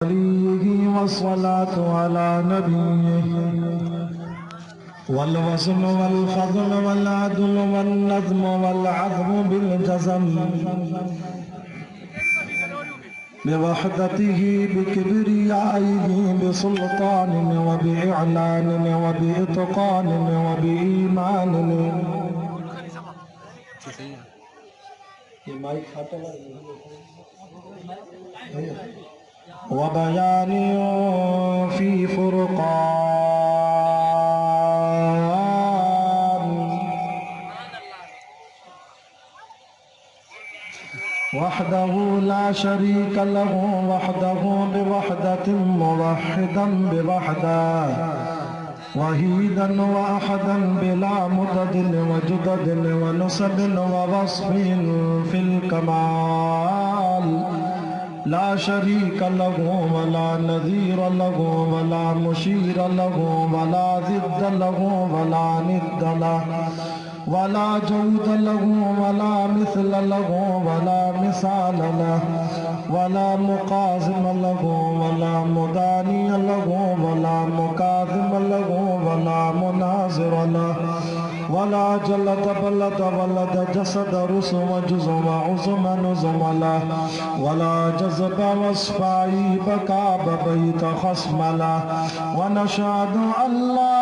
वस्सलातु अला नबिय्यिही वल वज़्न वल फ़ज़्ल वल अदल वल नज़्म वल अज़्म बिल जज़म बिवहदतिही बिकिब्रियाइही बिसुल्तानिन व बिइलानिन व बिइत्क़ानिन व बिईमानिन। ये माइक खाता है व बयानिन फी फ़ुरक़ान वहदहु ला शरीक लहु वहदहु बिवहदतिन मुवहिदन बिवहदह वहीदन व अहदन बिला मुददिन व जुददिन व नुसबिन व वस्फिन फिल कमाल ला शरीक लहु वला नज़ीर लहु वला मुशीर लहु वला ज़िद्द लहु वला निद्द लहु वला जौद लहु वला मिस्ल लहु वला मिसाल लहु वला मुकाज़िम लहु वला मुदानी लहु वला मुकाज़िम लहु वला मुनाज़िर लहु वला जलद बलद वलद जसद रुस्व जुज़्व उज़्म नुज़्म लहु वला जज़ब वस्फ़ाई बका बैत ख़स्म लहु व नशहदु अल्ला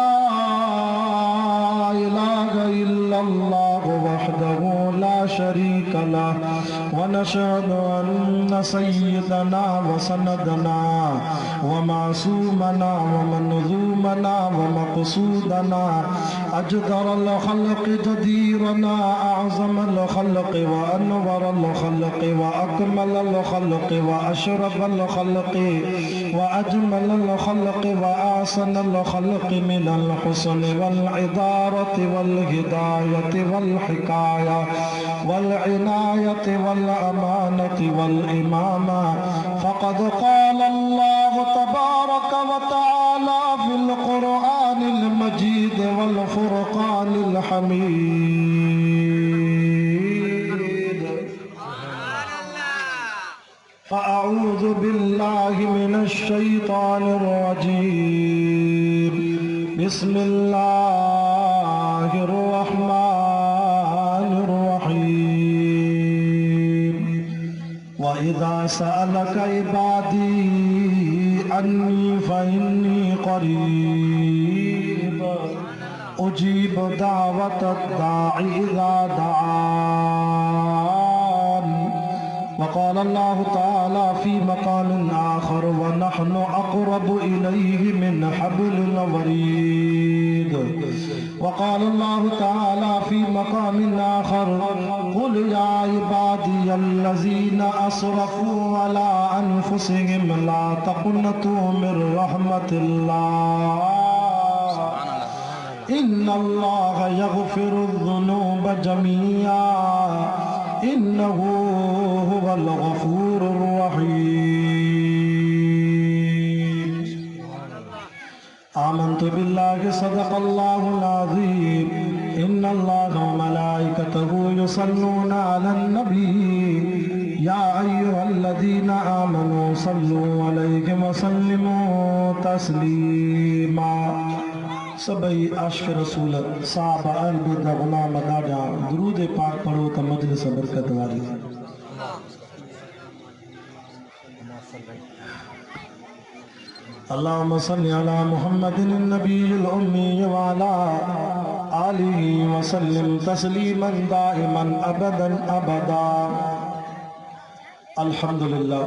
इलाहा इल्लल्लाह वहदहु ला शरीक लहु व नशहदु अन्न सय्यदना व सनदना व मासूमना व मनज़ूमना व मक़सूदना अजदरल खल्क़ जदीरना अअज़मल खल्क़ व अनवरल खल्क़ व अकमलल खल्क़ व अशरफल खल्क़ व अजमलल खल्क़ व आसनल खल्क़ मिनल हुस्न वल इदारति वल हिदायति वल हिकाया वल इनायति वल अमानति वल इमामा फ़क़द क़ाल अल्लाह तबारक व तआला फ़िल क़ुरआनिल मजीद वल फ़ुरक़ानिल हमीद। फ़अऊज़ु बिल्लाहि मिनश शैतानिर रजीम। बिस्मिल्लाहिर रहमानिर रहीम। व इज़ा सअलक इबादी अन्नी फ़इन्नी क़रीब उजीब दावतद दाइ इज़ा दआन। वक़ाल अल्लाहु तआला फ़ी मक़ामिन आख़र व नहनु अक़रबु इलैहि मिन हब्लिल वरीद। वक़ाल अल्लाहु तआला फ़ी मक़ामिन आख़र क़ुल या इबादियल्लज़ीना असरफ़ू अला अनफ़ुसिहिम ला तक़नतू मिन रहमतिल्लाह इन्नल्लाह यग़फ़िरुज़्ज़ुनूब जमीआ इन्नहु हुवल गफ़ूरुर रहीम। आमन्तु बिल्लाहि सदक़ल्लाहुल अज़ीम। इन्नल्लाह व मलाइकतहु युसल्लूना अलन नबी या अय्युहल्लज़ीना आमनू सल्लू अलैहि व सल्लिमू तस्लीमा। सबई आशिक़ रसूल साहबा अहल बैत ग़ुलाम ॾाढा दुरूद पाक पढ़ो त मजलिस बरकत वारी। अल्लाहुम्मा सल्लि अला मुहम्मदिन नबिय्यिल उम्मी व अला आलिहि व सल्लिम तस्लीमन दाइमन अबदन अबदा। अल्हम्दुलिल्लाह।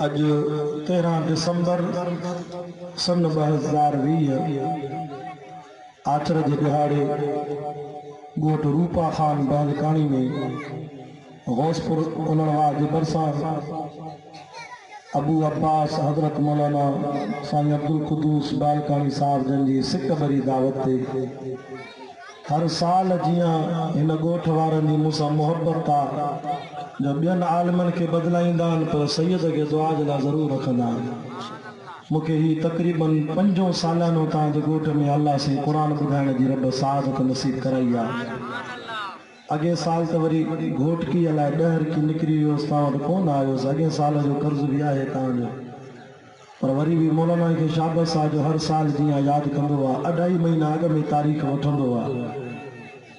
अज 13 दिसंबर सन 2020 आचर जे दिहाड़े गोट रूपा खान बालकानी में गौसपुर उनड़वा जे बरसा अबू अब्बास हजरत मौलाना साईं अब्दुल कुद्दूस बालकानी साहब जन जी सिक भरी दावत ते हर साल जियां इन गोठ वारनि जी मूंसां मोहब्बत आहे जो ॿियनि आलिमनि खे बदिलाईंदा आहिनि पर सैयद खे दुआ जे लाइ ज़रूरु रखंदा आहिनि। मूंखे ही तक़रीबन 5 सालानो तव्हांजे ॻोठ में अल्लाह से क़ुरान ॿुधाइण जी रब सआदत नसीब कराई आहे। अॻे साल त वरी घोटकी अलाए 10 की निकिरी वियोसि तव्हां वटि कोन आयोसि अॻे साल जो कर्ज़ बि आहे तव्हांजो पर वरी बि मौलाना खे शाबस आहे जो हर साल जीअं यादि कंदो आहे 2.5 महीना अॻ में तारीख़ वठंदो आहे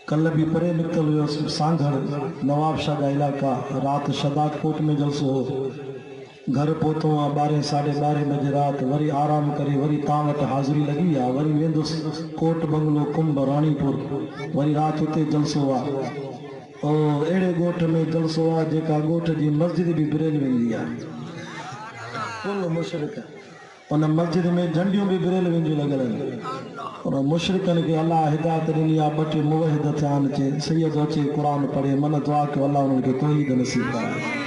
कल्ह बि परे निकितल हुयोसि सांघड़ नवाब शाह जा इलाइक़ा राति शदाद कोट में जलसो हो घर पहुतो आहे 12 साढे 12 बजे राति वरी आराम करे वरी तव्हां वटि हाज़िरी लॻी आहे वरी वेंदुसि कोट बंगलो कुंभ राणीपुर वरी राति हुते जलसो आहे अहिड़े ॻोठ में जलसो आहे जेका ॻोठ जी मस्जिद बि बिरेल वेंदी आहे कुल मुशरिक उन मस्जिद में झंडियूं बि बिरेल वेंदियूं लॻल आहिनि पर मुशरिकनि खे अलाह हिदायत ॾिनी आहे 2 टे मुवहिद थिया आहिनि अचे सैयद अचे क़ुर पढ़े मन दुआ कयो अलाह उन्हनि खे तौहीद नसीब कराए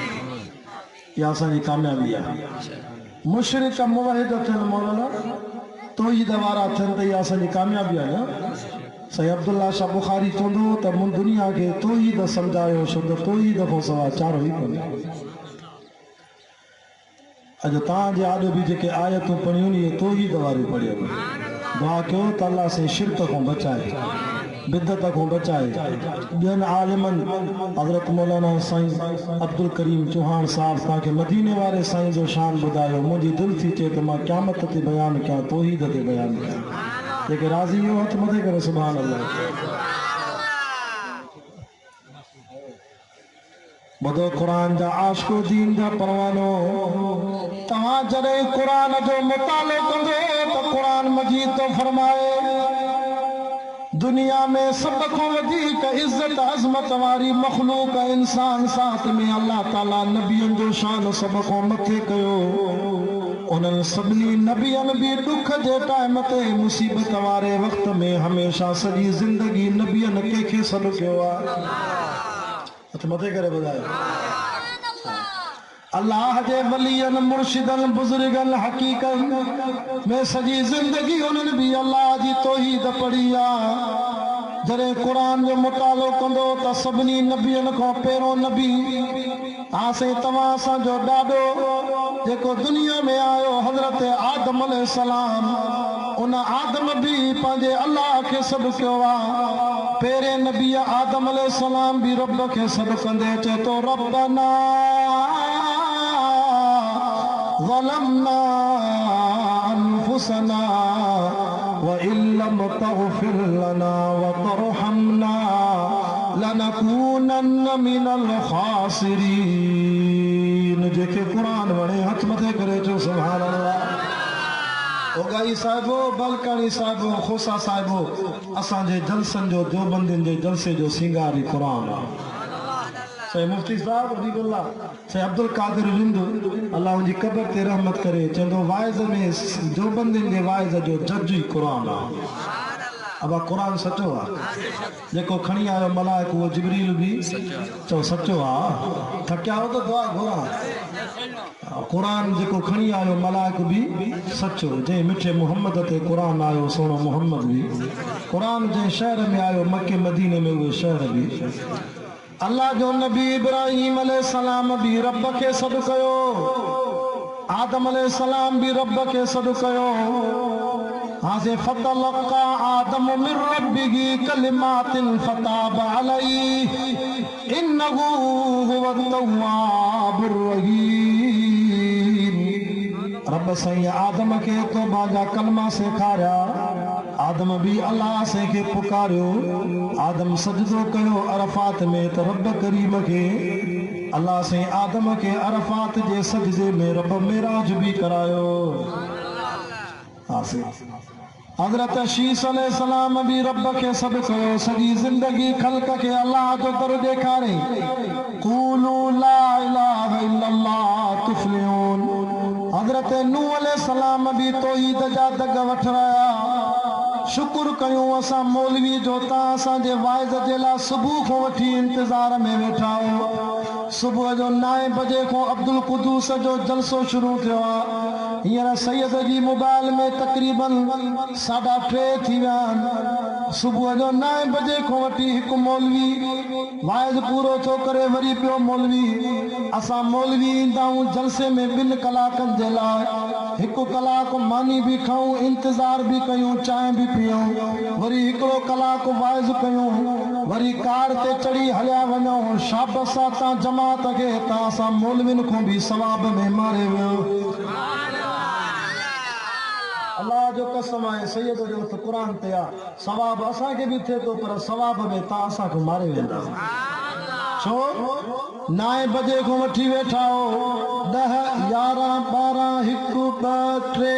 इहा असांजी कामयाबी आहे मुशरिक मुवहिद थियनि मौलाना तौहीद वारा थियनि त इहा असांजी कामयाबी आहे न साईं अब्दुल्ला शाह बुखारी चवंदो त मूं दुनिया खे तौहीद सम्झायो छो त तौहीद खां सवाइ चारो ई कोन्हे अॼु तव्हांजे आॾो बि जेके आयतूं पढ़ियूं इहे तौहीद वारियूं पढ़ियूं दुआ कयो त अलाह साईं शिरक खां बचाए बिदत खां बचाए ॿियनि आलिमनि हज़रत मौलाना साईं अब्दुल करीम चौहान साहिब तव्हांखे मदीने वारे साईं जो शान ॿुधायो मुंहिंजी दिलि थी चए त मां क़यामत ते बयानु कयां तौहीद ते बयानु कयां जेके राज़ी हो हथ मथे करे सुभान अल्लाह ॿुधो क़ुरान जा आशिक़ो दीन जा परवानो तव्हां जॾहिं क़ुरान जो मुतालो कंदो त क़ुरान मजीद तो फरमाए दुनिया में सब को वधीक इज्जत अज़मत वारी मखलूक इंसान साथ में अल्लाह ताला नबियन जो शान सब को मथे कयो उन्हनि सभिनी नबियनि बि दुख जे टाइम ते मुसीबत वारे वक़्त में हमेशा सॼी ज़िंदगी नबियनि कंहिंखे सॾु कयो आहे हथ मथे करे ॿुधायो अल्लाह जे वलियन मुर्शिदन बुजुर्गन हकीकत में सजी जिंदगी उन्हनि भी अल्लाह जी तौहीद पढ़ी आहे जॾहिं क़ुरान जो मुतालो कंदो त सभिनी नबियन खां पहिरों नबी आसे तव्हां असांजो ॾाॾो जेको दुनिया में आयो हज़रत आदम अलैहिस्सलाम उन आदम भी पंहिंजे अल्लाह खे सॾु कयो आहे पहिरें नबी आदम अलैहिस्सलाम भी रब खे सॾु कंदे चए थो रब्बना ظلمنا أنفسنا وإن لم تغفر لنا وترحمنا لنكونن من الخاسرين जेके क़ुरान वणे हथ मथे करे चो सुभान अल्लाह ओगाई साहिबो बलकानी साहिबो खोसा साहिबो असांजे जलसनि जो देवबंदियुनि जे जलसे जो सिंगार ई क़ुरान आहे साईं मुफ्ती साहब हबीबुल्लाह साईं अब्दुल कादिर रिंद अल्लाह उनजी कब्र ते रहमत करे चवंदो वाइज़ में देवबंदियुनि जे वाइज़ जो जज ई क़ुरान आहे अब क़ुरान सचो आहे जेको खणी आयो मलाइक उहो जिब्रील बि चओ सचो आहे थकिया हो त दुआ घुरा क़ुरान जेको खणी आयो मलाइक बि सचो जंहिं मिठे मुहम्मद ते क़ुरान आयो सोनो मुहम्मद बि क़ुरान जंहिं शहर में आयो मके मदीने में उहे शहर बि अल्लाह जो नबी इब्राहिम अलैहिस्सलाम भी रब के सॾु कयो आदम अलैहिस्सलाम भी रब के सॾु कयो हासे फतलक़ा आदम मिन रब्बिही कलिमातिन फताब अलैहि इन्नहु हुवत तव्वाबुर रहीम रब साईं आदम के तौबा जा कलमा सेखारिया आदम भी अल्लाह से के पुकारियो आदम सजदो कयो अरफात में त रब करीम के अल्लाह से आदम के अरफात जे सजदे में रब मेराज भी करायो हजरत शीस अलैहिस्सलाम भी रब के सॾु कयो सॼी जिंदगी ख़ल्क़ के अल्लाह जो दर ॾेखारे क़ूलू ला इलाहा इल्लल्लाह तुफ़्लिहून हजरत नूह अलैहिस्सलाम भी तौहीद जा दग वठराया शुक्र कयूं असां मौलवी जो तव्हां असांजे वाइज़ जे लाइ सुबुह खां वठी इंतज़ार में वेठा आहियो सुबुह जो 9 बजे खां अब्दुल कुदूस जो जलसो शुरू थियो आहे हींअर सैयद जी मोबाइल में तक़रीबन 3:30 थी विया आहिनि सुबह जो 9 बजे को वठी हिकु मौलवी वाइज़ पूरो थो करे वरी पियो मौलवी असां मौलवी ईंदा आहियूं जलसे में 2 कलाकनि जे लाइ 1 कलाक मानी बि खाऊं इंतज़ार बि कयूं चांहि बि पियूं वरी 1 कलाक वाइज़ कयूं वरी कार ते चढ़ी हलिया वञूं शाबस सां जमात खे त असां मौलवियुनि खां बि सवाब में मारे वियो अल्लाह जो कसम है सैयद जो तो कुरान ते आ सवाब असा के भी थे तो पर सवाब में ता असा को मारे वेंदा छो 9 बजे को वठी वेठा हो 10 11 12 1 2 3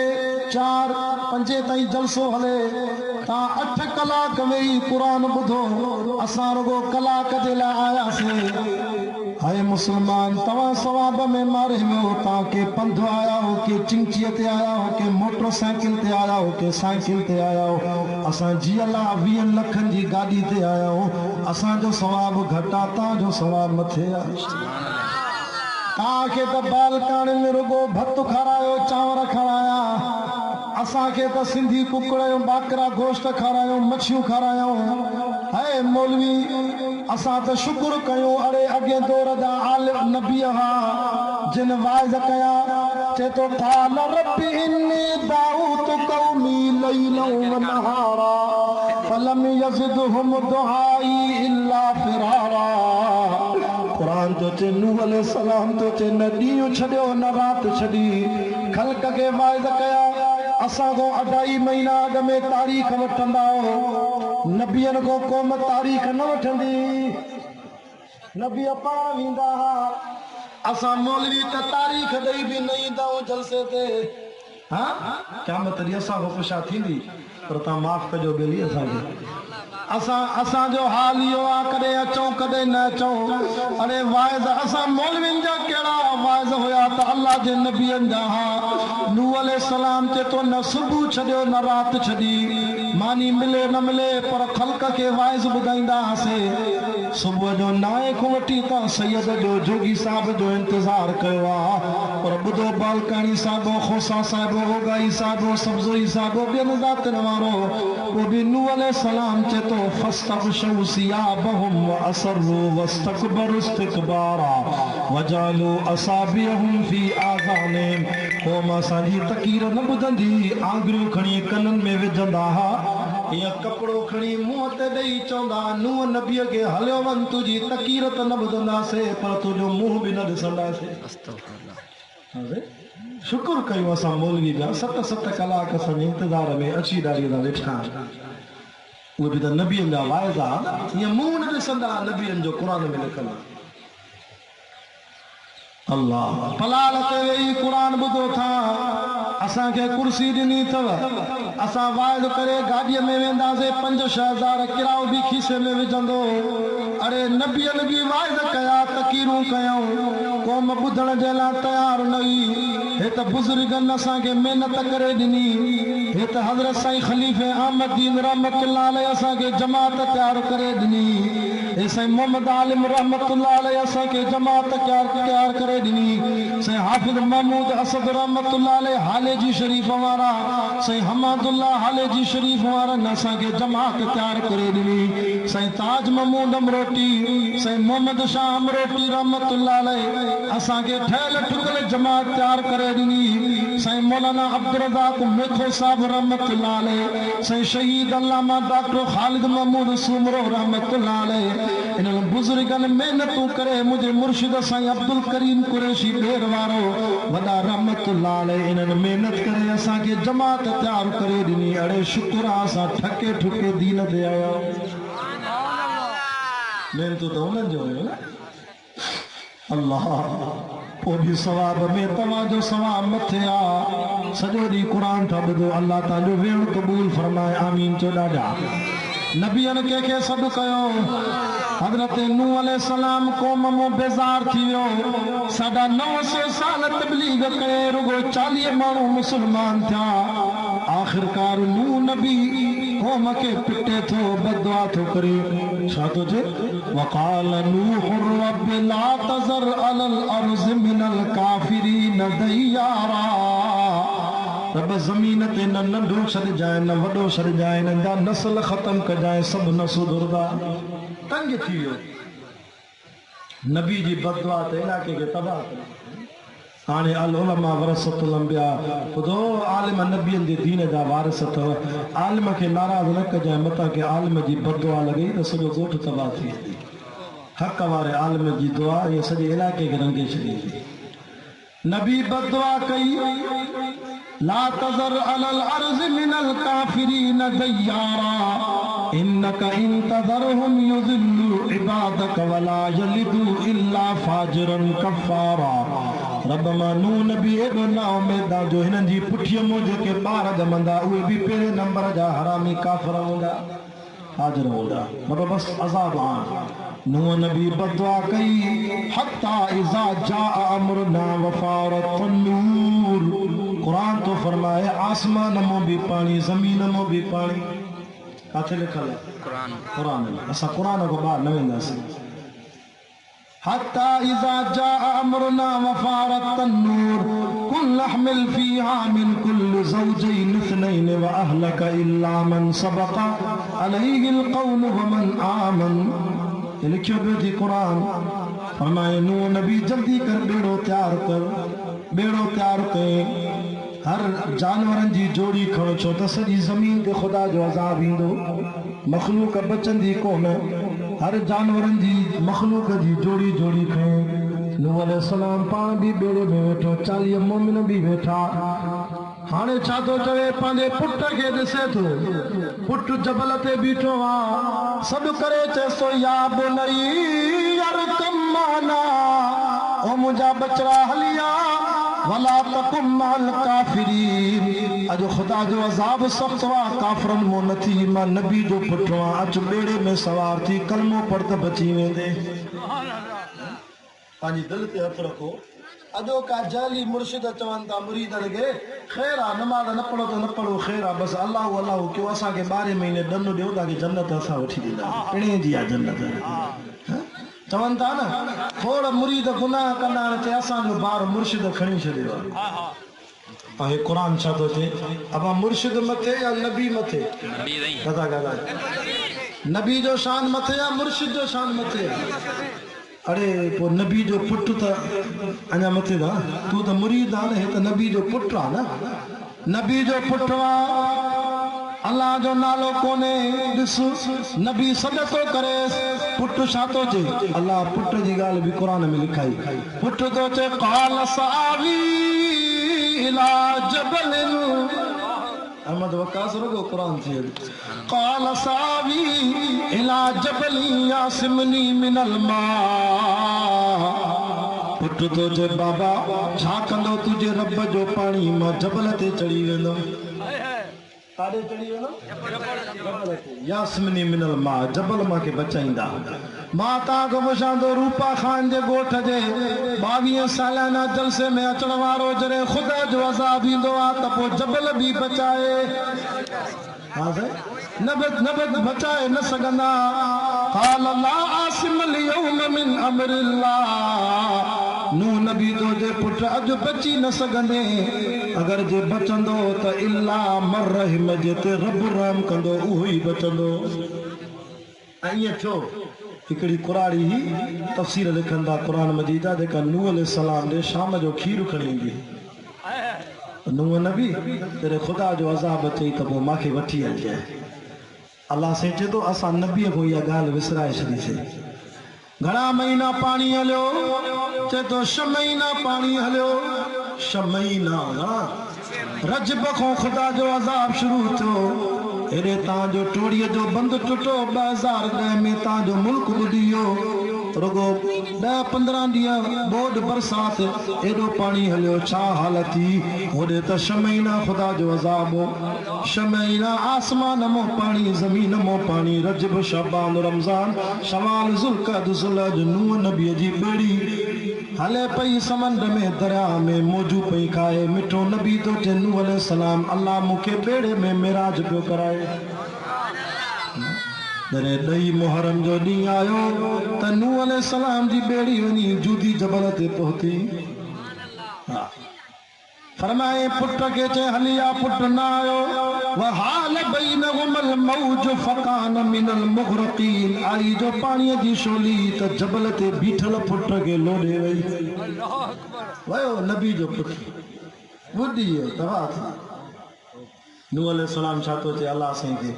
4 5 ताईं जलसो हले ता 8 कलाक वेही कुरान बुधो असा रुगो कलाक जे ला आया से हाय मुसलमान तवा सवाब में मारे हो ताके पंध आया हो के चिंचिया ते आया हो के मोटरसाइकिल ते आया हो के साइकिल ते आया हो असा जीअला 20 लखन जी गाड़ी ते आया हो असा जो सवाब घटा ता जो सवाब मथे आ ताके त बालकाने में रुगो भत खारायो चांवर खाराया असा के त सिंधी कुकड़ो बाकरा गोश्त खारायो मछियूं खारायो है मौलवी असा तो शुक्र कयो अरे अगे दौर जा आलिम नबी हा जिन वाइज़ कया चे तो क़ाल रब्बी इन्नी दाऊत कौमी लैलन व नहारा फलम यज़िदहुम दुआई इल्ला फिरारा कुरान तो चे नूह अलैहिस्सलाम तो चे न ॾींहुं छॾियो न राति छॾी ख़ल्क़ खे वाइज़ कया असा को 2.5 महीना अॻ में तारीख़ वठंदा हो नबियन को क़ौम तारीख़ न वठंदी नबी पाण वेंदा असा मौलवी त तारीख़ ॾेई बि न ईंदा जलसे ते हाँ क़यामत ॾींहुं असां को पुछा थींदी पर तव्हां माफ़ कजो बेली असांखे असा जो हाल इहो आहे कॾहिं अचूं कॾहिं न अचूं अरे वाइज़ असां मौलवियुनि जा कहिड़ा वाइज़ हुया त अल्लाह जे नबियनि जा हा नूह अलैहिस्सलाम ते तो न सुबुह छॾियो न राति छॾी मानी मिले न मिले पर ख़ल्क़ खे वाइज़ ॿुधाईंदा हुआसीं सुबुह जो 9 खां वठी त सैयद जो जोगी साहब जो इंतज़ार कयो आहे पर ॿुधो बालकानी साहिबो खोसा साहिबो ओगाई साहिबो सब्ज़ोई साहिबो ॿियनि ज़ातियुनि वारो उहो बि नूह अलैहिस्सलाम चए तो फस्तग़शौ सियाबहुम वअसरु वस्तकबरु इस्तिकबारा वजालू असाबियहुम फी आज़ानिहिम क़ौम असांजी तकीर न ॿुधंदी आंगुरियूं खणी कननि में विझंदा हा या कपड़ो खणी मुंह ते ॾेई चवंदा नूह नबीअ खे हलियो वञ तुंहिंजी तकीर त न ॿुधंदासीं पर तुंहिंजो मुंहुं बि न ॾिसंदासीं शुक्र कयूं असां मौलवी जा 7 कलाक असांजे इंतज़ार में अची ॾाढी था वेठा उहे बि त नबियनि जा वाइज़ आहे ईअं मुंहुं न ॾिसंदा नबियनि जो क़ुरान में लिखल आहे अल्लाह पलाल ते वेही कुरान ॿुधो था असांखे कुर्सी ॾिनी अथव असां वाइद करे गाॾीअ में वेंदासीं 5-6 हज़ार किरायो बि खीसे में विझंदो अरे नबियनि बि वाइद कया तकीरूं कयूं क़ौम ॿुधण जे लाइ तयारु न हुई हे त बुज़ुर्गनि असांखे महिनत करे ॾिनी हे त हज़रत साईं ख़लीफ़े अहमदीन रहमतुल्लाह अलैहि असांखे जमात तयारु करे ॾिनी हे साईं मोहम्मद आलिम रहमतुल्लाह अलैहि असांखे जमात तयारु करे ॾिनी साईं हाफ़िज़ महमूद असद रहमतुल्लाह अलैहि हाले जी शरीफ़ वारा साईं हमादुल्लाह हाले जी शरीफ़ वारनि असांखे जमात तयारु करे ॾिनी साईं ताज महमूद अमरोटी साईं मोहम्मद शाह अमरोटी रहमतुल्लाह अलैहि असांखे ठहियल ठुकल जमात तयारु करे ॾिनी साईं मौलाना अब्दुल रज़ाक मेखो साहब रहमतुल्लाह अलैहि साईं शहीद अल्लामा डॉक्टर ख़ालिद महमूद सूमरो रहमतुल्लाह अलैहि इन्हनि बुज़ुर्गनि महिनतूं करे मुंहिंजे मुर्शिद साईं अब्दुल करीम कुरैशी ॾेर वारो वॾा रहमतुल्लाह अलैहि इन्हनि महिनत करे असांखे जमात तयारु करे ॾिनी अड़े शुक्र आहे असां ठके ठुके दीन ते आया महिनतूं त उन्हनि जो हुयो न अल्लाह पोइ बि सवाब में तव्हांजो सवाब मथे आहे सॼो ॾींहुं क़ुरान था ॿुधो अल्लाह तव्हांजो वेहणु क़बूल फरमाए आमीन चो ॾाढा नबियनि कंहिंखे सॾु कयो हज़रत नूह अलैहिस्सलाम क़ौम मां बेज़ार थी वियो 950 साल तबलीग करे रुगो 40 माण्हू मुस्लमान थिया आख़िरकार नूह नबी क़ौम खे पिटे थो बददुआ थो करे छा थो चए वक़ाल नूह रब ला तज़र अलल अर्ज़ मिनल काफ़िरीन दय्यारा रब ज़मीन ते न नंढो छॾजाए न वॾो छॾजाए नंढा नस्ल ख़त्म कजाए सब न सुधरदा तंग थी वियो नबी जी बददुआ ते इलाके खे तबाह करे हाणे अल उलमा वरसतुल अंबिया ॿुधो आलिम नबियनि जे दीन जा वारिस अथव आलिम खे नाराज़ न कजांइ मतां के आलिम जी बददुआ लॻई त सॼो ॻोठ तबाह थी वेंदी हक़ वारे आलिम जी दुआ इहे सॼे इलाइक़े खे रंगे छॾींदी नबी बददुआ कई ला तज़र अलल अर्ज़ मिनल काफ़िरीन दय्यारा इन्नक इन तज़रहुम युज़िल्लु इबादक वला यलिदु इल्ला फाजिरन कफ़ारा रब मानू नबी एॾो ना उमेदा जो हिननि जी पुठीअ मूं जेके ॿार ॼमंदा उहे बि पहिरें नंबर जा हरामी काफ़िर हूंदा हाज़िर हूंदा रब बसि अज़ाब आन नूह नबी बददुआ कई हत्ता इज़ा जाअ अमरुना वफ़ारत तन्नूर कुरान तो फरमाए आसमान में भी पानी जमीन में भी पानी काथे लिखल है कुरान में असा कुरान को बाहर न वेंदासीं हत्ता इज़ा जाअ अमरुना वफ़ारत तन्नूर कुल अहमिल फीहा मिन कुल्लि ज़ौजैन इस्नैन व अहलक इल्ला मन सबक़ अलैहिल क़ौल व मन आमन लिखियो पियो थी कुरान फरमाए नूह नबी जल्दी कर बेड़ो तैयार कई हर जानवरनि जी जोड़ी खणो छो त सॼी ज़मीन ते ख़ुदा जो अज़ाब ईंदो मख़लूक बचंदी कोन हर जानवरनि जी मख़लूक जी जोड़ी खणे नूह अलैहिस्सलाम पाण बि बेड़े में वेठो 40 मोमिन बि वेठा हाणे छा थो चवे पंहिंजे पुट खे ॾिसे थो पुट जबल ते बीठो आहे सॾु करे चएसि थो या बुनई अरकम माना ओ मुंहिंजा बचड़ा हलिया वला तकुम मअल काफिरीन अॼु ख़ुदा जो अज़ाब सख़्तु आहे काफ़िरनि मूं न थी मां नबी जो पुटु आहियां अचु ॿेड़े में सवार थी कलमो पढ़ त बची वेंदे पंहिंजी दिलि ते हथु रखो अॼो का जाली मुर्शिद चवनि था मुरीदनि खे ख़ैर आहे नमाज़ न पढ़ो त न पढ़ो ख़ैर आहे बसि अलाह अलाह कयो असांखे 12 महीने ॾनु ॾियो तव्हांखे जन्नत असां वठी ॾींदा पिणे जी आहे जन्नत चवनि था न थोड़ा मुरीद गुनाह कंदा आहिनि ते असांजो ॿार मुर्शिद खणी छॾियो आहे ऐं क़ुरान छा थो चए अब मुर्शिद मथे या नबी मथे नथा ॻाल्हाए नबी जो शान मथे या मुर्शिद जो शान मथे अरे पोइ नबी जो पुटु त अञा मथे था तूं त मुरीद आहे न हे त नबी जो पुटु आहे न नबी जो पुटु आहे अल्लाह जो नालो कोने ॾिस नबी सॾ थो करे पुटु छा थो चए अल्लाह पुट जी ॻाल्हि बि क़ुरान में लिखाई पुटु थो चए क़ाल सावी इला जबलिन अहमद वकास रुगो क़ुरान थी क़ाल सावी इला जबलिन यासिमनी मिनल मा पुटु थो चए बाबा छा कंदो तुंहिंजे रब जो पाणी मां जबल ते चढ़ी वेंदुमि काॾे चढ़ी वेंदो यास्मिनी मिनल मां जबल मां खे बचाईंदा मां तव्हांखे पुछां थो रूपा खान जे ॻोठ जे 22 सालाना जलसे में अचण वारो जॾहिं ख़ुदा जो अज़ाब ईंदो आहे त पोइ जबल बि बचाए हा साईं न बचाए न सघंदा क़ाल ला आसिम अल-यौम मिन अमरिल्लाह नूह नबी जो जे पुट अॼु बची न सघंदे अगरि जे बचंदो त इल्ला मर रहिम जे ते रब रहम कंदो उहो ई बचंदो ऐं ईअं थियो हिकिड़ी कुराड़ी ही तफ़सीर लिखनि था क़ुरान मजीद आहे जेका नूह अलैहिस्सलाम ॾे शाम जो खीर खणी ईंदी नूह नबी तेरे ख़ुदा जो अज़ाब अचई त पोइ मूंखे वठी हलिजांइ अल्लाह से चए थो असां नबीअ खां इहा ॻाल्हि विसराए छॾीसीं घणा महीना पाणी हलियो चए थो 6 महीना पाणी हलियो 6 महीना रजब खां ख़ुदा जो अज़ाब शुरू थियो हेॾे तव्हांजो टोड़ीअ जो बंदि टुटो 2010 में तव्हांजो मुल्क ॿुॾी वियो रुगो 10-15 ॾींहं बोड बरसात एॾो पाणी हलियो छा हालत थी होॾे त 6 महीना ख़ुदा जो अज़ाब 6 महीना आसमान मां पाणी ज़मीन मां पाणी रजब शबान रमज़ान शवाल ज़ुल्क़द ज़ुलहज नूह नबीअ जी ॿेड़ी हले पई समंड में दरिया में मौजू पई खाए मिठो नबी तो चे नूह अलैहिस्सलाम अल्लाह मूंखे ॿेड़े में मिराज पियो कराए जॾहिं 2 मुहर्रम जो ॾींहुं आयो त नूह अलैहिस्सलाम जी ॿेड़ी वञी जूदी जबल ते पहुती फरमाए पुट के चे हलिया पुट ना आयो वहाल बैनहुमल मौज फकान मिनल मुगरकीन आई जो पानी दी शोली त जबल ते बीठल पुट के लोडे वई अल्लाह अकबर वयो नबी जो पुट बुद्धि है तवा नूह अलैहिस्सलाम छातो चे अल्लाह से के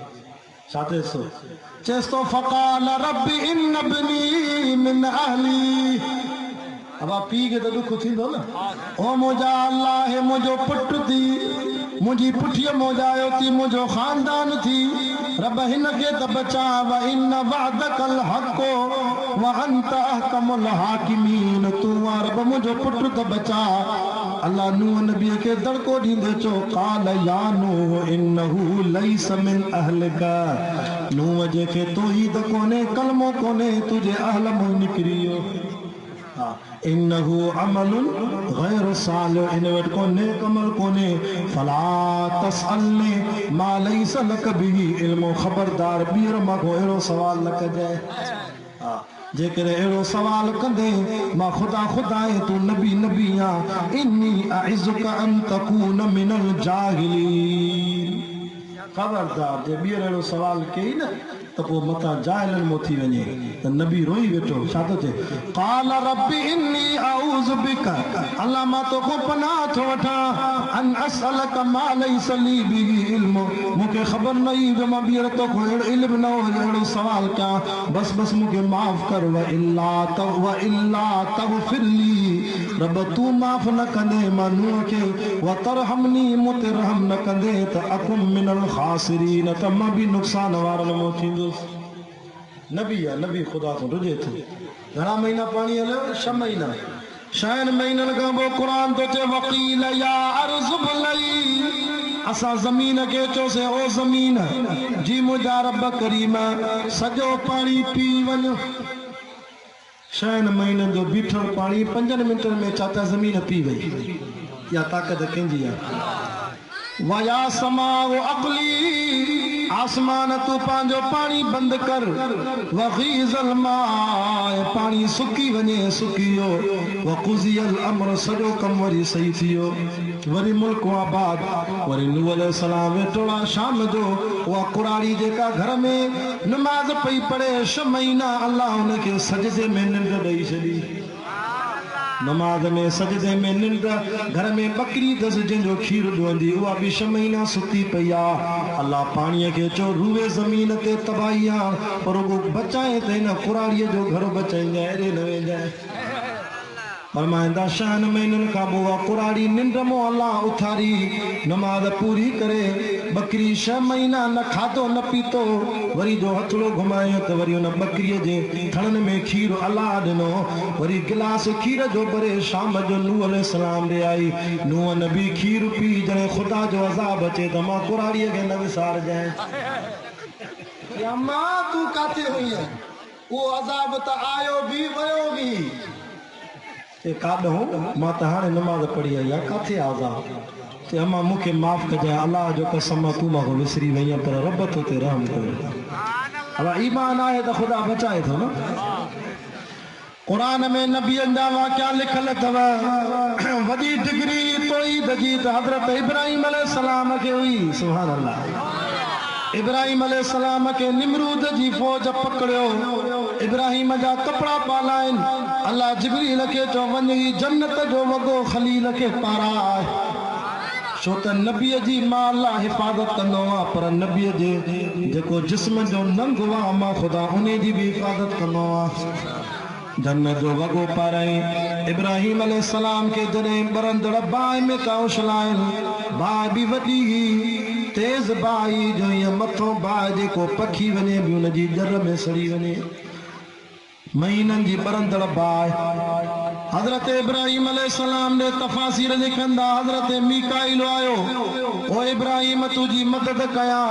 छाते सो चेस्तो फकाल रब्बी इन इब्नी मिन अहली अब आप पी के तो दुख थींदो न ओ मुझा अल्लाह है मुझो पुट थी मुझी पुठिया मोजायो थी मुझो खानदान थी रब हिन के त बचा व इन वअदकल हक़ो व अंत अहकमुल हाकिमीन तू रब मुझो पुट त बचा अल्लाह नूह नबी के दड़को दींदे चो काल या नूह इन्नहु लैस मिन अहलिका नूह जे के तौहीद कोने कलमो कोने तुझे अहल मु निकरियो इन्नहु अमलुन गैर सालिह इन वट कोने कमल कोने फला तसअलनी मा लैस लक बिही इल्म खबरदार बीर मको एड़ो सवाल न कजे जेकर एड़ो सवाल कंदे मां खुदा खुदाए तू नबी नबिया इन्नी अइज़ुका अन तकून मिनल जाहिलीन खबरदार जे बीर एड़ो सवाल कई न तो वो मता जाहिलन मो थी वने तो नबी रोई बैठो छातो थे काल रब्बी इन्नी अऊज़ु बिका अल्लाह मा तो को पनाह थो वठा अन असलक मा लैस ली बिही इल्म मुके खबर नहीं जो मां बीर तो को इल्म न हो एड़ो सवाल क्या बस बस मुके माफ कर व इल्ला तगफिरली रब तू माफ न कंदे मां नूह के व तरहमनी मुते रहम न कंदे त अकुम मिनल खासिरीन त मां भी नुकसान वारन मो थींदो नबी या नबी खुदा तो रुझे थो घणा महीना पानी हलियो 6 महीना 6 महीननि खां पोइ क़ुरान तो चे वकील या अर्ज़ भलई असां ज़मीन के चोसे ओ ज़मीन जी मुंहिंजा रब करीम सॼो पाणी पी वञ 6 महीननि जो बीठल पाणी 5 मिंटनि में चाचा ज़मीन पी वई या ताक़त कंहिंजी आहे वया समाओ अक़ली आसमान तू पांजो पानी बंद कर वगीज़ल माए पानी सुकी वने सुकियो वकुज़ियल अमर सजो कम वरी सही थियो वरी मुल्क आबाद वरी नूह अलैहिस्सलाम वेठोड़ा शाम जो वा कुराड़ी जेका घर में नमाज पई पढ़े 6 महीना अल्लाह उनके सजदे में निंड ॾेई छॾी नमाज में सजदे में निंड घर में बकरी दस जिंजो खीर ॾोंदी उहा भी 6 महीना सुती पई आहे अल्लाह पाणीअ खे चो रूए ज़मीन ते तबाही आहे पर वो बचाए ते न कुराड़ीअ जो घर बचाईंदा एॾे न वेंदा फरमाईंदा 6 महीननि खां पोइ कुराड़ी निंड मो अल्लाह उथारी नमाज पूरी करे बकरी 6 महीना न खाधो न पीतो वरी जो हथड़ो घुमायो त वरी उन बकरीअ जे थणनि में खीर अल्लाह ॾिनो वरी गिलास खीर जो भरे शाम जो नूह अलैहिस्सलाम ॾे आई नूह नबी खीर पी जॾहिं ख़ुदा जो अज़ाब अचे त मां कुराड़ीअ खे न विसारजांइ या मां तू काथे हुई उहो अज़ाब त आयो बि वयो बि काॾो मां त हाणे नमाज़ पढ़ी आई आहे काथे आज़ाब ते अम्मा मूंखे माफ़ कजांइ अल्लाह जो कसम तूं मां विसरी वई आहीं पर रब तो ते रहम कयो अब ईमान आहे त ख़ुदा बचाए थो न कुरान में नबियनि जा वाक़िया लिखल अथव वॾी डिग्री तौहीद जी त हज़रत इब्राहिम अलैहिस्सलाम खे हुई सुभान अल्लाह इब्राहिम अलैहिस्सलाम के निमरूद जी फौज पकड़ियो इब्राहिम जा कपड़ा पालाइन अल्लाह जिब्रील के चो वञी जन्नत जो वॻो खलील के पाराए छो त नबीअ जी मां अल्लाह हिफ़ाज़त कंदो आहे पर नबीअ जे जेको जिस्म जो नंग आहे मां ख़ुदा उन जी भी हिफ़ाज़त कंदो आहे जन्नत जो वॻो पाराई इब्राहिम अलैहिस्सलाम के जॾहिं बरंदड़ बाहि में का उछलाइन बाहि भी वॾी तेज बाहि जो ये मथो बाहि जेको पखी वञे भी उन जी जर में सड़ी वञे महीननि जी बरंदड़ बाहि हज़रत इब्राहिम अलैहिस्सलाम ने तफ़ासीर लिखंदा हज़रत मीकाईल आयो ओ इब्राहिम तुझी मदद कया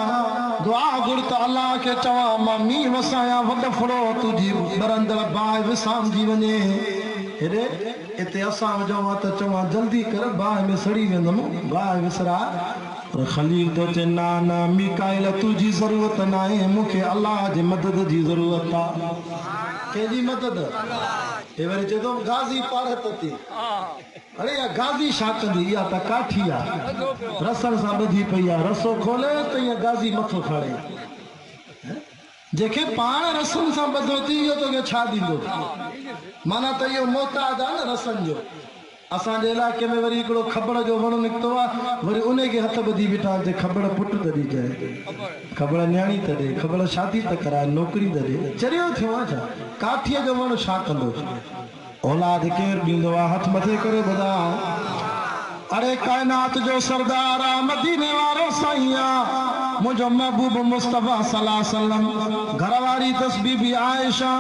दुआ घुर त अल्लाह के चवा मां मींहुं वसाया वॾ फड़ो तुझी बरंदड़ बाहि विसामजी वञे हेॾे हिते असां वञूं त चवां जल्दी कर बाहि में सड़ी वेंदुमि बाहि विसरा पर खलील तो चे ना ना मीकाईल तुझी ज़रूरत न आहे मूंखे अल्लाह जी मदद जी ज़रूरत आहे केजी मदद ये वरी चए थो गाज़ी पारत थी अरे या गाज़ी छा कंदी इहा त काठी आहे रसण सां ॿधी पई आहे रसो खोले त ईअं गाज़ी मथो खाड़े जेके पाण रसण सां ॿधो थी इहो तोखे छा ॾींदो माना त इहो मोहताज आहे न रसण जो असांजे इलाइक़े में वरी हिकिड़ो खबड़ जो वण निकितो आहे वरी उन खे हथ ॿधी बीठा ते खबड़ पुटु त ॾिजाए खबड़ न्याणी त ॾे खबड़ शादी त कराए नौकिरी त ॾे चरियो थियो आहे छा काठीअ जो वण छा कंदो औलाद केरु ॾींदो आहे हथ मथे करे ॿुधा अरे काइनात जो सरदार आहे मदीने वारो साईं आहे मुझो महबूब मुस्तफा सल्लल्लाहु अलैहि वसल्लम घरवारी तस्बीह भी आयशा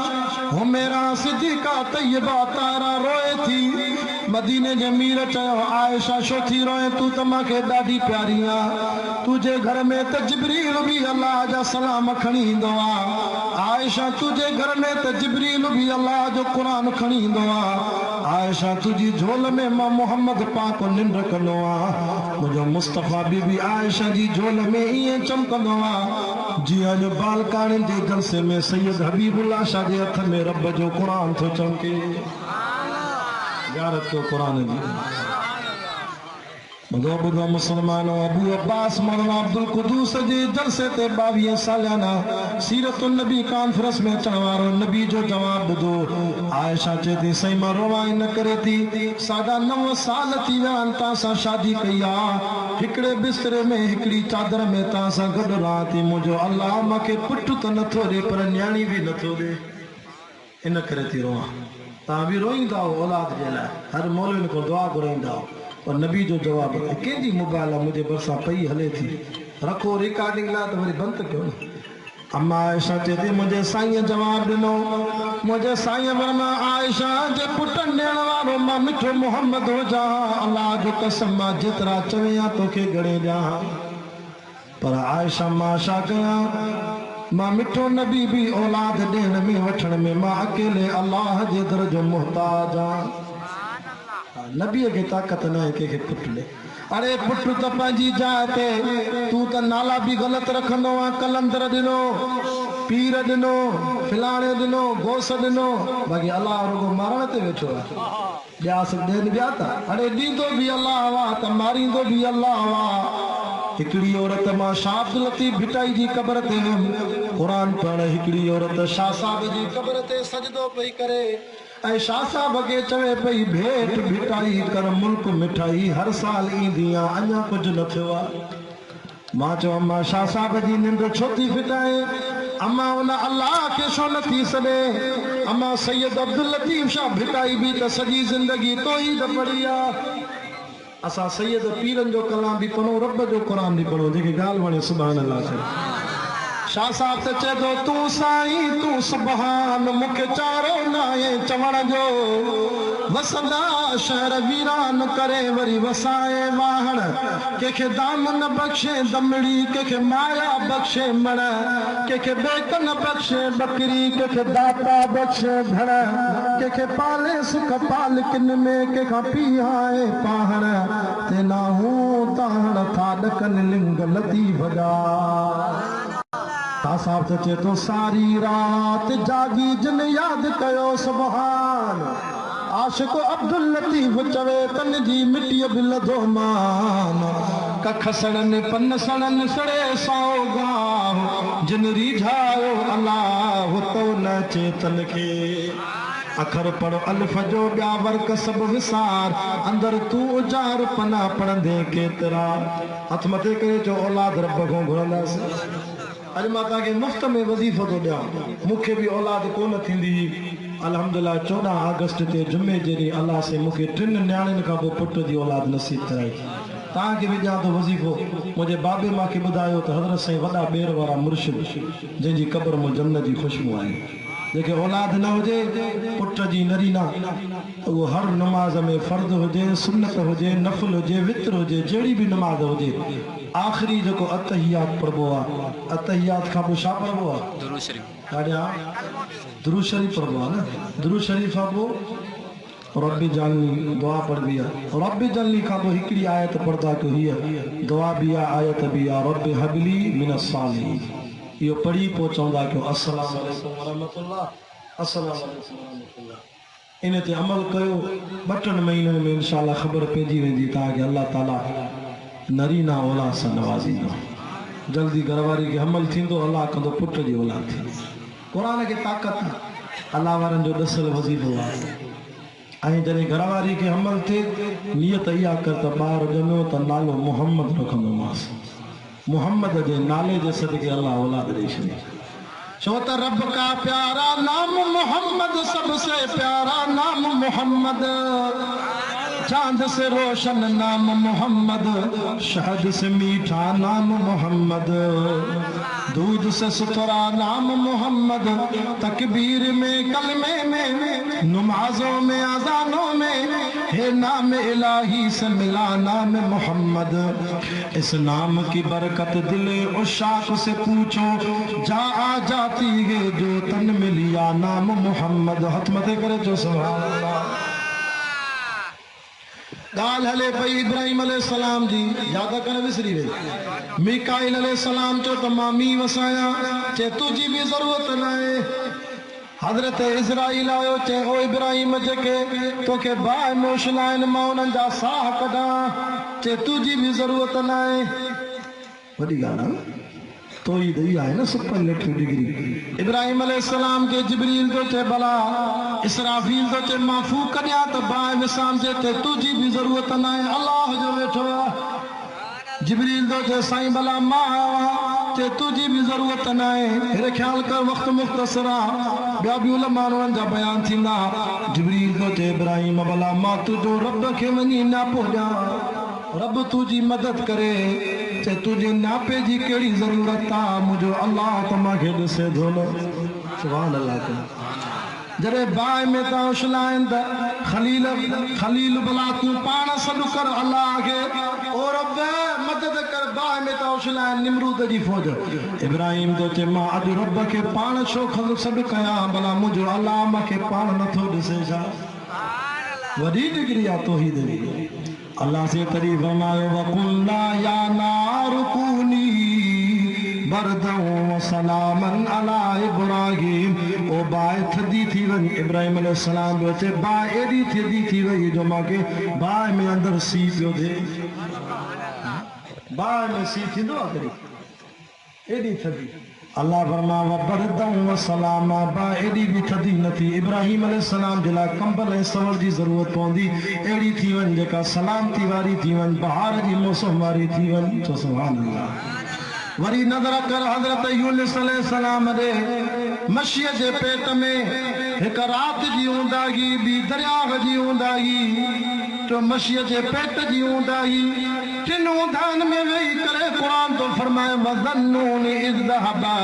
हुमैरा सिद्दीका तैयबा तारा रोए थी मदीने जे मीर चयो आयशा छो थी रोए तू त मूंखे ॾाढी प्यारी आहे तुंहिंजे घर में त जिब्रील बि अल्लाह जा सलाम खणी ईंदो आहे आयशा तुंहिंजे घर में त जिब्रील बि अल्लाह जो क़ुरान खणी ईंदो आहे आयशा तुंहिंजी झोल में मां मोहम्मद पाक निंड कंदो आहे मुंहिंजो मुस्तफा बीबी आयशा जी झोल में ईअं चमकंदो आहे जीअं अॼु बालकाणी जे जलसे में सैयद हबीबुल्लाह शाह जे हथ में रब जो क़ुरान थो चमके ज़ियारत को कुरान जी बुधो मुसलमान अबू अब्बास मौलाना अब्दुल कुदूस जे जलसे ते 22 सालाना सीरतुन नबी कॉन्फ्रेंस में अचण वारो नबी जो जवाब ॿुधो आयशा चए थी सही मां रोवां न करे थी 9.5 साल थी विया आहिनि तव्हां सां शादी कई आहे हिकिड़े बिस्तरे में हिकिड़ी चादर में तव्हां सां गॾु रहां थी मुंहिंजो अल्लाह मूंखे पुटु त नथो ॾे पर न्याणी बि नथो ॾे इन करे थी रोवां तव्हां बि रोईंदा औलाद जे लाइ हर मौलवी को दुआ घुराईंदा और नबी जो जवाब कंहिंजी मोबाइल मुझे भरिसां पई हले थी रखो रिकॉर्डिंग लाइ त वरी बंदि कयो न अम्मा आयशा चए थी मुंहिंजे साईं जवाब ॾिनो मुंहिंजे साईं वर्मा आयशा जे पुटु ॾियण वारो मां मिठो मोहम्मद हुजां अल्लाह जो कसम मां जेतिरा चवयां तोखे घणे ॾियां पर आयशा मां छा कयां मां मिठो नबी भी औलाद ॾियण में वठण में मां अकेले अल्लाह जे दर जो मोहताज आहियां नबीअ खे ताक़त न आहे कंहिंखे पुटु ॾे अरे पुटु त पंहिंजी जाइ ते तूं त नाला बि ग़लति रखंदो आहे कलंदर ॾिनो पीर ॾिनो फिलाणे ॾिनो घोस ॾिनो बाक़ी अलाह रुगो मारण ते वेठो आहे ॿिया सभु ॾियनि ॿिया त अरे ॾींदो बि अलाह आहे त मारींदो बि अलाह आहे हिकिड़ी औरत मां शाह अब्दुल लतीफ भिटाई जी क़बर ते क़ुरान पढ़ण हिकिड़ी औरत शाह साहब जी क़बर ते सजदो पई करे ऐं शाह साहब खे चवे पई भेट भिटाई कर मुल्क मिठाई हर साल ईंदी आहे अञा कुझु न थियो आहे मां चयो अम्मा शाह साहब जी निंड छो थी फिटाए अम्मा उन अल्लाह खे छो न थी सघे अम्मा सैयद अब्दुल लतीफ शाह भिटाई बि त सॼी ज़िंदगी तौहीद पढ़ी आहे असां सैयद पीरनि जो कलाम बि पढ़ूं रब जो क़ुरान बि पढ़ूं जेके ॻाल्हि वणे सुभाणे अल्लाह शाह साहब त चए थो तूं साईं तूं सुभान मूंखे चारो न आहे चवण जो वसंदा शहर वीरान करे वरी वसाए वाहण कंहिंखे दामन बख़्शे दमड़ी कंहिंखे माया बख़्शे मण कंहिंखे बेकन बख़्शे बकरी कंहिंखे दाता बख़्शे धण कंहिंखे पाले सुख पालकिन में कंहिंखां पीहाए पाहण ते ना हूं ताहण था ॾकनि लिंग लतीफ़ जा साहब त चए थो सारी रात जागी जिन यादि कयो सुभान आशिक अब्दुल लतीफ चवे तन जी मिटीअ बि लधो मान कख सड़नि पन सड़नि सड़े सौगाह जिन रिझायो अलाह तो न चेतन खे अखर पढ़ो अलिफ जो ॿिया वर्क सभु विसार अंदर तूं उजार पना पढ़ंदे केतिरा हथ मथे करे चो औलाद रब खां घुरंदासीं अॼु मां तव्हांखे मुफ़्त में वज़ीफ़ो थो ॾियां मूंखे बि औलाद कोन थींदी अल्हम्दुलिल्लाह 14 अगस्त ते जुमे जे ॾींहुं अलाह से मूंखे 3 न्याणियुनि खां पोइ पुट जी औलाद नसीब कराई तव्हांखे बि ॾियां थो वज़ीफ़ो मुंहिंजे बाबे मूंखे ॿुधायो त हज़रत साईं वॾा ॿेर वारा मुर्शिद जंहिंजी क़बर में जन्नत जी ख़ुशबू आहे जेके औलाद न हुजे पुट जी नरीना उहो हर नमाज़ में फ़र्द हुजे सुन्नत हुजे नफ़ल हुजे वित्र हुजे जहिड़ी बि नमाज़ हुजे आख़िरी जेको अतहियात पढ़बो आहे अतहियात खां पोइ छा पढ़बो आहे दुरूद शरीफ़ पढ़बो आहे न दुरूद शरीफ़ खां पोइ रब्बी जालनी दुआ पढ़बी आहे रब्बी जालनी खां पोइ हिकिड़ी आयत पढ़ंदा कि हीअ दुआ बि आहे आयत बि आहे रब्बी हबली मिनस सालिहीन इहो पढ़ी पोइ चवंदा कि अस्सलाम वालेकुम वरहमतुल्लाह अस्सलाम वालेकुम। इन ते अमल कयो, 2 महीनों में इंशाअल्लाह ख़बर पइजी वेंदी ताकि अल्लाह ताला नरीना औलाद सां नवाज़ींदो। जल्दी घरवारी खे हमल थींदो, अल्लाह कंदो पुट जी औलाद थी। क़ुरान खे ताक़त आहे, अल्लाह वारनि जो ॾसल वज़ीफ़ो आहे। ऐं जॾहिं घरवारी खे हमल थिए, नियत इहा कर त ॿार ॼमियो त नालो मुहम्मद रखंदोमांसि। मुहम्मद जे नाले जे सदके अल्लाह औलाद ॾेई छॾी। छो त रब का प्यारा नाम मोहम्मद, सबसे प्यारा नाम मोहम्मद। चांद से रोशन नाम मोहम्मद, शहद से मीठा नाम मोहम्मद, दूध से सुथरा नाम मोहम्मद। तकबीर में, कलमे में, नमाजों में, अजानों में, हे नाम इलाही से मिला नाम मोहम्मद। इस नाम की बरकत दिले उशाक से पूछो, जा आ जाती है जो तन में लिया नाम मोहम्मद। हथ मथे करे जो सुभान अल्लाह। गाल हले पई इब्राहिम अलैहिस्सलाम जी, याद कर विसरी वे। मीकाइल अलैहिस्सलाम चो त मां मींहुं वसाया, चे तुझी भी जरूरत न आहे। हज़रत इज़राइल आयो, चे ओ इब्राहिम जेके तोखे बाहि मोशल आहिनि मां उन्हनि जा साह कढां, चे तुझी भी जरूरत न आहे। वॾी ॻाल्हि आहे, तो ही दई आहे न सुपरलेटिव डिग्री। इब्राहिम अलैहिस्सलाम के जिब्रील तो चे भला, इसराफील तो चे मां फूक ॾियां त बाहि विसामजे, ते तुझी भी जरूरत न आहे। अल्लाह जो वेठो आहे। जिब्रील तो चे साईं भला मां आयो आहियां, चे तुझी भी जरूरत न आहे। हेरे ख्याल कर, वक़्तु मुख़्तसर आहे, ॿिया बि उलमा उन्हनि जा बयान थींदा। जिब्रील तो चे इब्राहिम भला मां तुंहिंजो रब खे वञी नापो ॾियां, रब तुझी मदद करे, चे तुझे नापे जी कहिड़ी ज़रूरत आहे, मुंहिंजो अल्लाह तव्हांखे ॾिसे थो न। सुभान अल्लाह। जॾहिं बाहि में था उछलाइनि त खलील भला तूं पाण सॾु कर अल्लाह खे, ओ रब मदद कर, बाहि में था उछलाइनि निमरूद जी फ़ौज। इब्राहिम तो चए मां अॼु रब खे पाण छो सॾु कयां, भला मुंहिंजो अल्लाह मूंखे पाण नथो ॾिसे छा? वॾी डिग्री आहे तौहीद जी। अल्लाह से तरी फरमायो, वकुल्ना या नारु कूनी बरदन व सलामन अला इब्राहिम। ओ बाहि थधी थी वई, इब्राहिम अलैहिस्सलाम जो चे बाहि एॾी थधी थी वई जो मूंखे बाहि में अंदरि सीउ पियो थिए। बाहि में सीउ थींदो आहे कॾहिं, एॾी थधी। अल्लाह फरमा व बरदन व सलामा, बाहि एॾी बि थधी न थी। इब्राहिम अलैहिस्सलाम जे लाइ कंबल ऐं सवड़ जी ज़रूरत पवंदी, अहिड़ी थी वञे जेका सलामती वारी थी वञे, बहार जी मौसम वारी थी वञे। तो सुभान अल्लाह। वरी नज़र कर हज़रत यूनुस अलैहिस्सलाम ॾे, मछीअ जे पेट में हिक राति जी ऊंदाही, ॿी दरियाह जी ऊंदाही, तो मछीअ जे पेट जी ऊंदाही। टिन ऊंदाहिनि में वेही करे क़ुरान तो फरमाए, वज़न्नून इज़ ज़हबा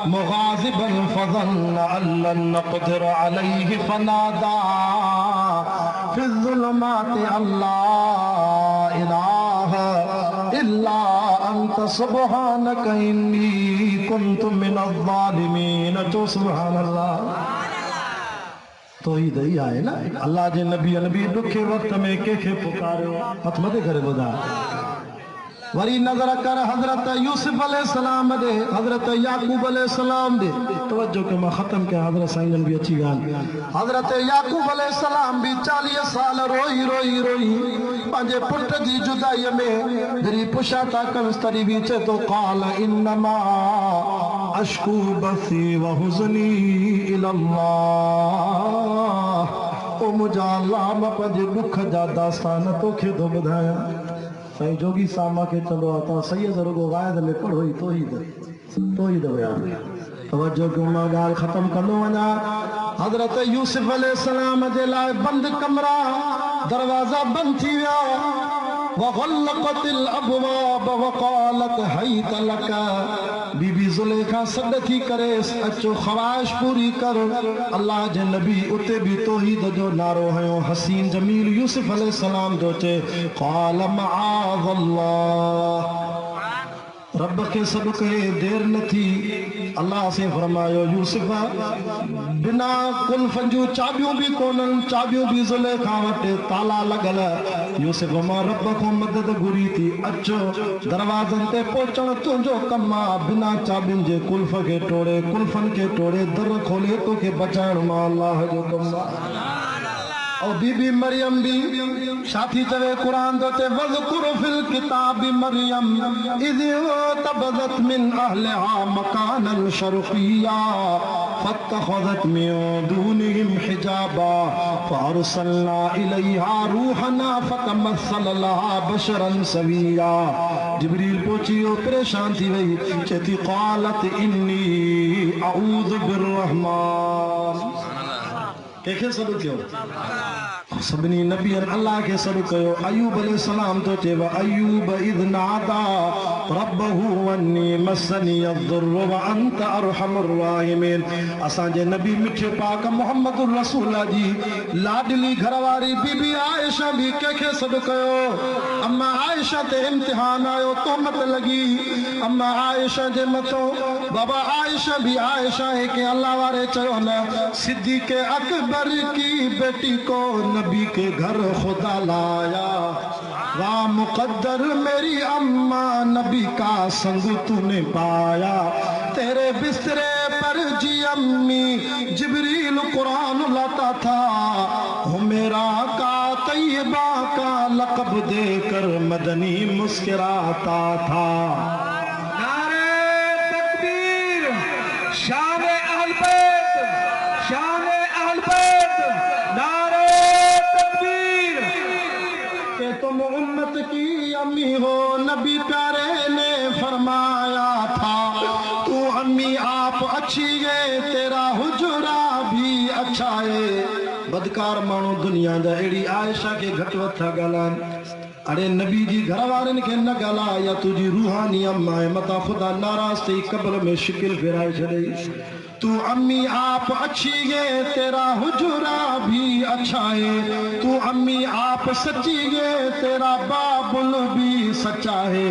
मुग़ाज़िबन फ़ज़न्न अल्लन नक़दिर अलैहि फ़नादा फ़िज़्ज़ुलुमाति अल्ला इलाहा इल्ला अंत सुब्हानक इन्नी कुन्तु मिनज़्ज़ालिमीन। तो सुभान अल्लाह। तो ही दई आहे न, अल्लाह जे नबी ॾुखे वक़्त में कंहिंखे पुकारियो, हथ मथे करे ॿुधा। वरी नज़र कर हज़रत यूसुफ अलैहिस्सलाम ॾे, हज़रत याकूब अलैहिस्सलाम ॾे। तवज्जो के मां ख़त्म कयां, हज़रत साईं बि अची विया आहिनि। हज़रत याकूब अलैहिस्सलाम बि 40 साल रोई रोई रोई पंहिंजे पुट जी जुदाईअ में जॾहिं पुछा था कनिसि, तॾहिं बि चए थो, क़ाल इन्नमा अश्कू बसी व हुज़नी इलल्लाह। ओ मुंहिंजा अल्लाह, मां पंहिंजे दुख जा दास्तान तोखे थो ॿुधायां। साईं जोगी सामा के चलो आता सही ज़रूर वायद में पढ़ो ही तो ही बयान। तवज्जो क्यों मां ॻाल्हि ख़त्म कंदो वञा। हज़रत यूसुफ अलैहिस्सलाम जे लाइ बंदि कमरा, दरवाज़ा बंदि थी विया। वग़ल्लक़तिल अबवाब वक़ालत हैत लक। बीबी ज़ुलेखा सॾ थी करे, अचो ख़वाहिश पूरी कर। अल्लाह जे नबी उते भी तौहीद जो नारो हयो। हसीन जमील यूसुफ अलैहिस्सलाम जो चे, क़ाल मआज़ल्लाह, रब रब के सब कहे देर न थी अल्लाह से फरमायो यूसुफ बिना कुल्फन जो चाबियों भी कोनन चाबियों भी ज़ुलेखा वटे ताला लगल यूसुफ मां रब को मदद घुरी थी अचो दरवाजन ते पहुंचण तुंहिंजो कम आहे बिना चाबियुनि जे कुल्फ के तोड़े कुल्फन के तोड़े दर खोले तो के बचाइण मां अल्लाह जो कम आहे और बीबी मरियम भी साथी चवे कुरान दोते वज़कुर फिल किताबी मरियम इज़ तबज़त मिन अहलिहा मकानन शरक़िया फत्तख़ज़त मिन दूनिहिम हिजाबा फअरसलना इलैहा रूहना फतमस्सल लहा बशरन सविया जिब्रील पहुंचियो परेशान थी वई चेती क़ालत इन्नी अऊज़ु बिर्रहमान केखे सॾु कयो सभिनी नबियनि अल्लाह के सॾु कयो अयूब अलैहिस्सलाम तो चए अयूब इज़ नादा रब्बहू अन्नी मस्सनी अद्दुर्रु व अंत अरहमुर राहिमीन असांजे नबी मिठे पाक मोहम्मद रसूल जी लाडली घरवारी बीबी आयशा भी केखे सॾु कयो अम्मा आयशा ते इम्तिहान आयो तोहमत लगी अम्मा आयशा जे मथो बाबा आयशा भी आयशा है कि अल्लाह वारे चयो न सिद्दीक़ अकबर की बेटी को नबी के घर खुदा लाया वाह मुकद्दर मेरी अम्मा नबी का संग तूने पाया तेरे बिस्तरे पर जी अम्मी जिब्रील कुरान लाता था मेरा का तैयबा का लक़ब देकर मदनी मुस्कुराता था नारे तकबीर शान अहल बैत शान अहल बैत नारे तकबीर के तुम उम्मत की अम्मी हो नबी प्यारे ने फरमाया था तू अम्मी आप अच्छी है तेरा हुजरा भी अच्छा है बदकार माण्हू दुनिया जा अहिड़ी आयशा के घटि वधि था ॻाल्हाइनि अरे नबी जी घर वारनि खे न ॻाल्हाए या तुंहिंजी रूहानी अम्मा आहे मथां ख़ुदा नाराज़ थी कब्र में शिकिल फेराए छॾई तू अम्मी आप अच्छी है तेरा हुजरा भी अच्छा है तू अम्मी आप सच्ची है तेरा बाबुल भी सच्चा है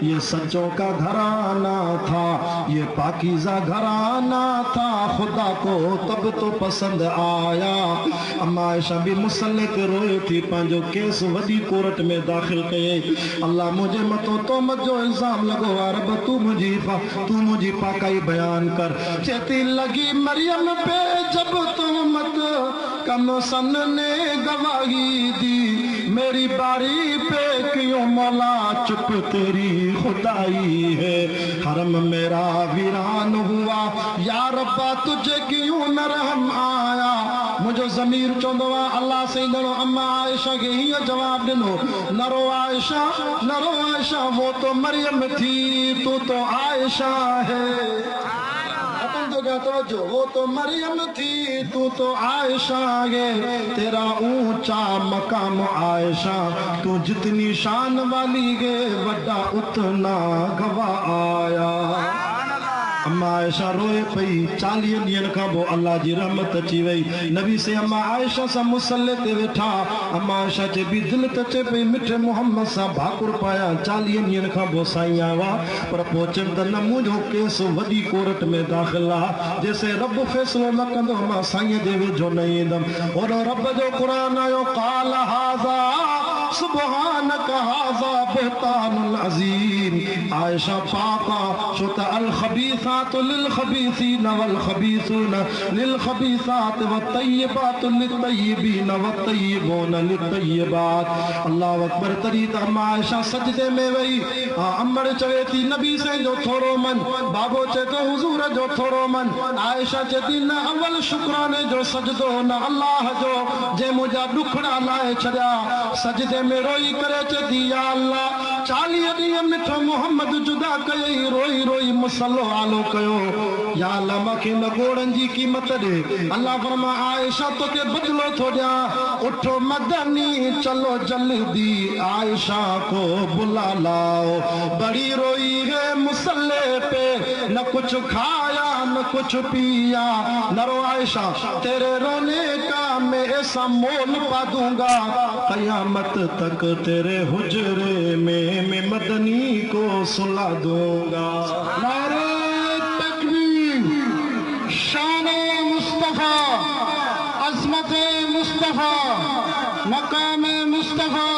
ये सच्चों का घराना था ये पाकीज़ा घराना था खुदा को तब तो पसंद आया अम्मा आयशा भी मुसल्ले ते रोए थी पंहिंजो केस वॾी कोर्ट में दाख़िल कये अल्लाह मुझे मतो तोहमत जो इल्ज़ाम लॻो आहे रब तू मुंहिंजी पाकाई बयान कर चेती लगी मरियम पे जब तोहमत कम सन ने गवाही दी मेरी बारी पे क्यों मौला चुप तेरी खुदाई है हरम मेरा वीरान हुआ या रब्बा तुझे क्यों न रहम आया मुझो ज़मीर चवंदो आहे अल्लाह से ॾिनो अम्मा आयशा खे हीअं जवाब ॾिनो न रो आयशा वो तो मरियम थी तू तो आयशा है जो वो तो मरियम थी तू तो आयशा है तेरा ऊंचा मकाम आयशा तू जितनी शान वाली है वड्डा उतना गवा आया अम्मा आयशा रोए पई 40 ॾींहंनि खां पोइ अल्लाह जी रहमत अची वई नबी से अम्मा आयशा सां मुसल्ले ते वेठा अम्मा आयशा जे बि दिलि त अचे पई मिठे मोहम्मद सां भाकुर पाया 40 ॾींहंनि खां पोइ साईं आयो आहे पर पोइ चयमि त न मुंहिंजो केस वॾी कोर्ट में दाख़िल आहे जेसे रब फ़ैसिलो न कंदो मां साईं जे वेझो न ईंदमि ओॾो रब जो क़ुरान आयो काल हाज़ा सुबहानक हाज़ा बहतानुल अज़ीम आयशा पाका छो त अल ख़बीसात लिल ख़बीसीन वल ख़बीसून लिल ख़बीसात व तय्यबात लिल तय्यबीन व तय्यबून लिल तय्यबात अल्लाहु अकबर तरी त अम्मा आयशा सजदे में वई अम्बड़ चवे थी नबी से जो थोरो मन बाबो चए तो हुजूर जो थोरो मन आयशा चए थी न अवल शुक्राने जो सजदो न अल्लाह जो जे मुंहिंजा ॾुखड़ा लाहे छॾिया सजदे में रोई करे चए थी या अल्लाह 40 ॾींहं मिठो मोहम्मद जुदा कयई रोई रोई मुसलो आलो कयो या अल्लाह मूंखे न गोड़नि जी क़ीमत ॾे अल्लाह फरमा आयशा तोखे बदलो थो ॾियां उठो मदनी चलो जल्दी आयशा को बुला लाओ बड़ी रोई है मुसल्ले पे न कुछ खाया न कुछ पिया नरो आयशा तेरे रोने का मैं ऐसा मोल पा दूंगा कयामत तक तेरे हुजरे में मैं मदनी को सुला दूंगा। नारे तकबीर, शान मुस्तफा, अज़मत मुस्तफा, मकाम मुस्तफा।